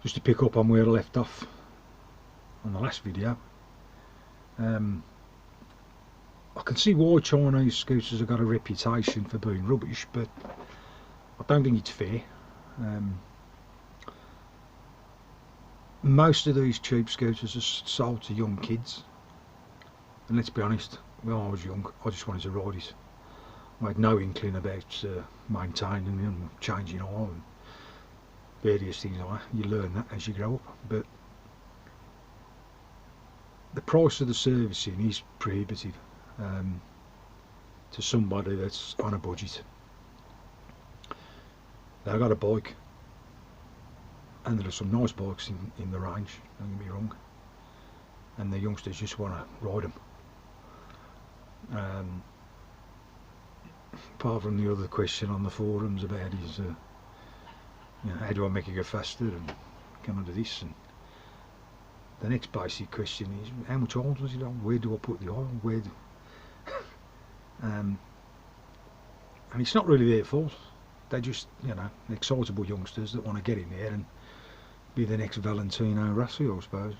just to pick up on where I left off on the last video, I can see why Chinese scooters have got a reputation for being rubbish, but I don't think it's fair. Most of these cheap scooters are sold to young kids, and let's be honest, when I was young I just wanted to ride it. I had no inkling about maintaining them and changing oil and various things like that. You learn that as you grow up, but the price of the servicing is prohibitive to somebody that's on a budget. Now, I got a bike, and there are some nice bikes in the range, don't get me wrong, and the youngsters just want to ride them. Apart from the other question on the forums about is, you know, how do I make it go faster, and can I do this, and the next basic question is, how much oil does it on? Where do I put the oil? Where do and it's not really their fault. They're just, you know, excitable youngsters that want to get in there and be the next Valentino Rossi, I suppose.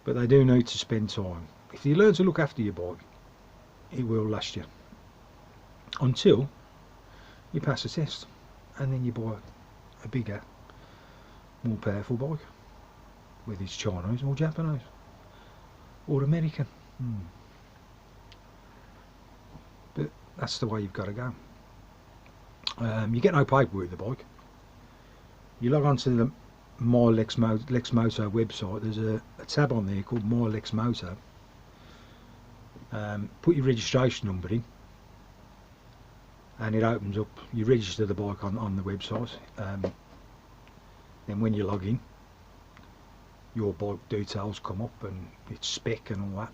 But they do need to spend time. If you learn to look after your bike, it will last you until you pass a test, and then you buy a bigger, more powerful bike, whether it's Chinese or Japanese or American. But that's the way you've got to go. You get no paperwork with the bike. You log on to the My Lexmoto website. There's a tab on there called My Lexmoto. Put your registration number in, and it opens up. You register the bike on the website. Then when you log in, your bike details come up and its spec and all that.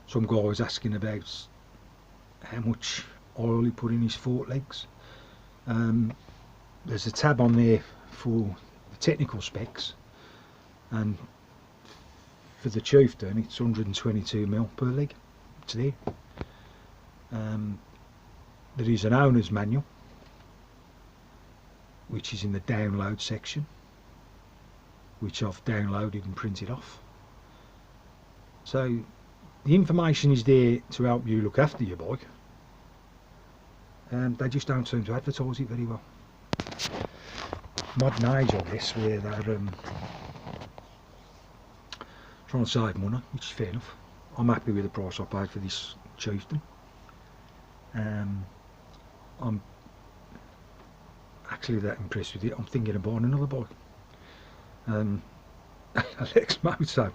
Some guy was asking about how much oil he put in his fork legs. There's a tab on there for the technical specs, and for the Chieftain it's 122mm per leg. It's there. There is an owner's manual, which is in the download section, which I've downloaded and printed off. So the information is there to help you look after your bike, and they just don't seem to advertise it very well. Modern age, I guess, where they're trying to save money, which is fair enough. I'm happy with the price I paid for this Chieftain. I'm actually that impressed with it. I'm thinking of buying another bike, a Lexmoto,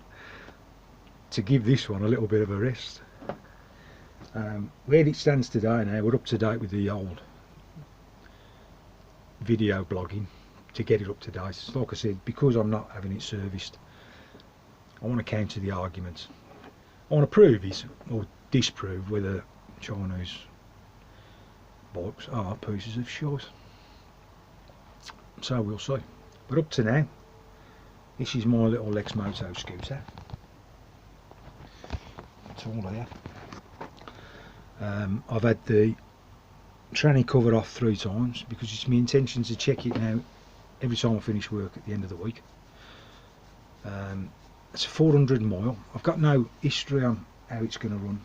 to give this one a little bit of a rest. Where it stands today now, we're up to date with the old video blogging to get it up to date. Like I said, because I'm not having it serviced, I want to counter the argument. I want to prove it or disprove whether Chinese bikes are pieces of shit. So we'll see. But up to now, this is my little Lexmoto scooter. It's all there. I've had the tranny cover off 3 times because it's my intention to check it now every time I finish work at the end of the week. It's a 400 mile. I've got no history on how it's going to run.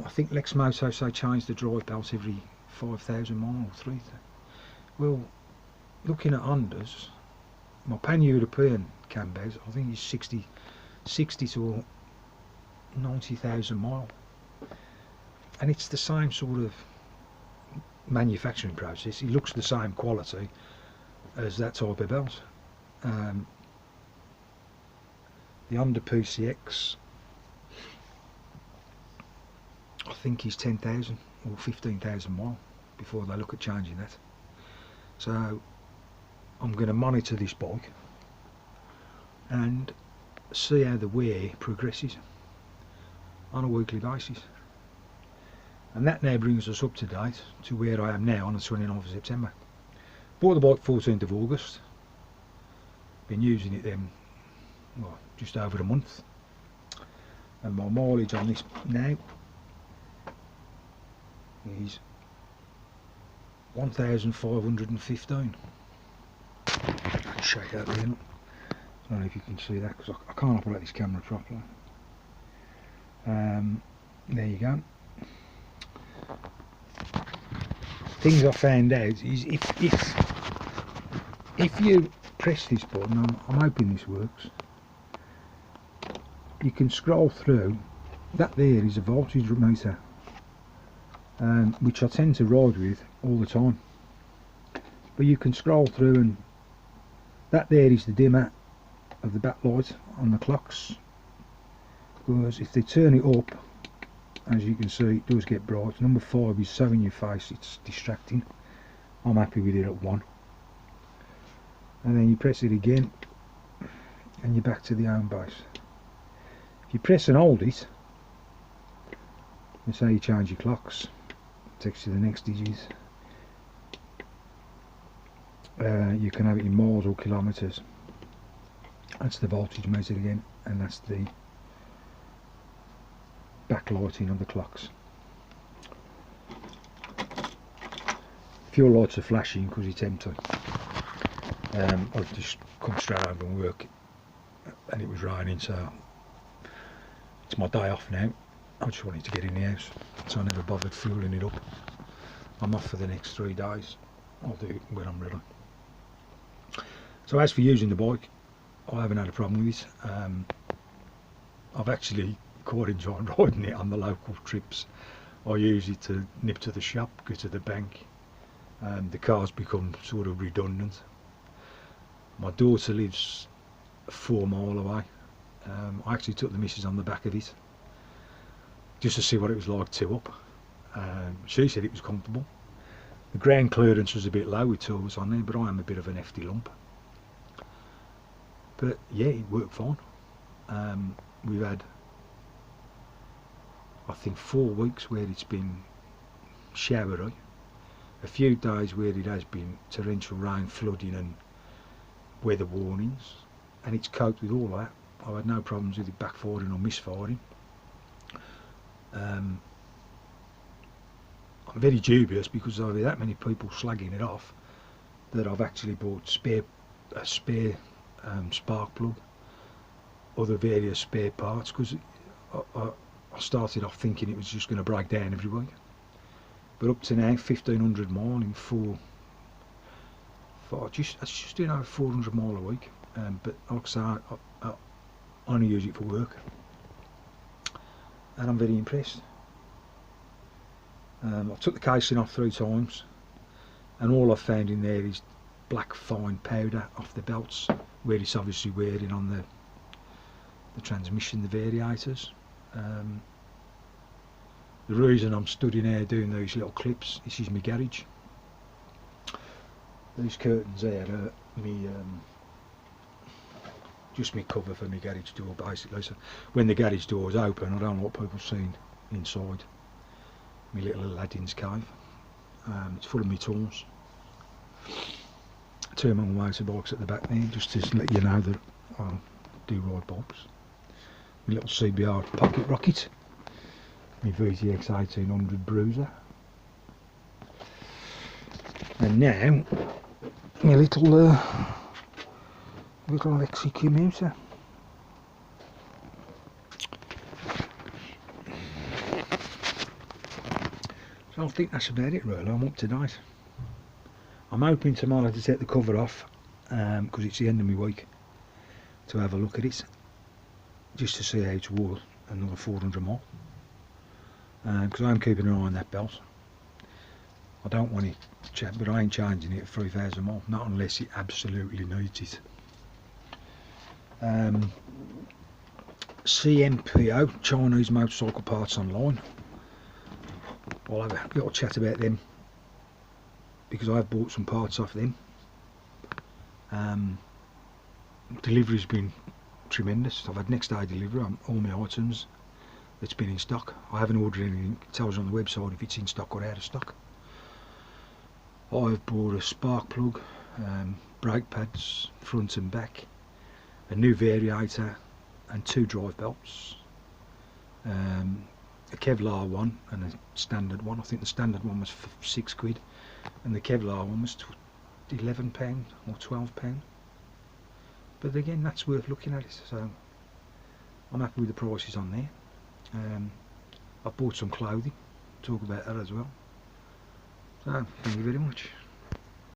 I think Lexmoto say change the drive belt every 5,000 miles or 3,000. Well, looking at Hondas, my pan-European cam belts, I think it's 60 to 90,000 mile, and it's the same sort of manufacturing process. It looks the same quality as that type of belt. The Honda PCX, I think is 10,000 or 15,000 mile before they look at changing that. So I'm going to monitor this bike and see how the wear progresses on a weekly basis. And that now brings us up to date to where I am now on the 29th of September. Bought the bike 14th of August. Been using it then, well, just over a month. And my mileage on this now is 1,515. I'll show you that there. I don't know if you can see that because I can't operate this camera properly. There you go. Things I found out is if you press this button, I'm hoping this works, you can scroll through. That there is a voltage meter, which I tend to ride with all the time, but you can scroll through, and that there is the dimmer of the backlight on the clocks, because if they turn it up, as you can see, it does get bright. Number 5 is so in your face, it's distracting. I'm happy with it at 1. And then you press it again and you're back to the home base. If you press and hold it, that's how you change your clocks. It takes you to the next digits. You can have it in miles or kilometres. That's the voltage meter again, and that's the backlighting of the clocks. Fuel lights are flashing because it's empty. I've just come straight home from work and it was raining, so it's my day off now. I just wanted to get in the house, so I never bothered fueling it up. I'm off for the next 3 days. I'll do it when I'm ready. So as for using the bike, I haven't had a problem with it. I've actually quite enjoyed riding it on the local trips. I use it to nip to the shop, go to the bank. The car's become sort of redundant. My daughter lives 4 miles away. I actually took the missus on the back of it just to see what it was like to up. She said it was comfortable. The ground clearance was a bit low with tools on there, but I am a bit of an hefty lump. But yeah, it worked fine. We've had, I think, 4 weeks where it's been showery, a few days where it has been torrential rain, flooding and weather warnings, and it's coped with all of that. I've had no problems with it backfiring or misfiring. I'm very dubious because I've had that many people slagging it off that I've actually bought a spare spark plug, other various spare parts, because I started off thinking it was just going to break down every week. But up to now, 1,500 miles in that's just doing over 400 miles a week. But like I say, I only use it for work, and I'm very impressed. I took the casing off 3 times, and all I've found in there is black fine powder off the belts, where it's obviously wearing on the transmission, the variators. The reason I'm stood in here doing these little clips, this is my garage. These curtains there are just my cover for my garage door, basically. So when the garage door is open, I don't want people seeing inside. My little Aladdin's cave. It's full of my tools. 2 of my motorbikes at the back there, just to let you know that I do ride bikes. My little CBR pocket rocket. My VTX 1800 Bruiser. And now my little Lexi commuter. So I think that's about it really. I'm up to date. I'm hoping tomorrow to take the cover off, because it's the end of my week, to have a look at it, just to see how it's worth another 400 miles. Because I'm keeping an eye on that belt. I don't want it, but I ain't changing it at 3,000 miles, not unless it absolutely needs it. CMPO, Chinese Motorcycle Parts Online. I'll have a little chat about them, because I've bought some parts off them. Delivery's been tremendous. I've had next day delivery on all my items that's been in stock. I haven't ordered anything. It tells you on the website if it's in stock or out of stock. I've bought a spark plug, brake pads front and back, a new variator and 2 drive belts, a Kevlar one and a standard one. I think the standard one was £6 and the Kevlar one was £11 or £12. But again, that's worth looking at it, so I'm happy with the prices on there. I've bought some clothing, talk about that as well. So thank you very much.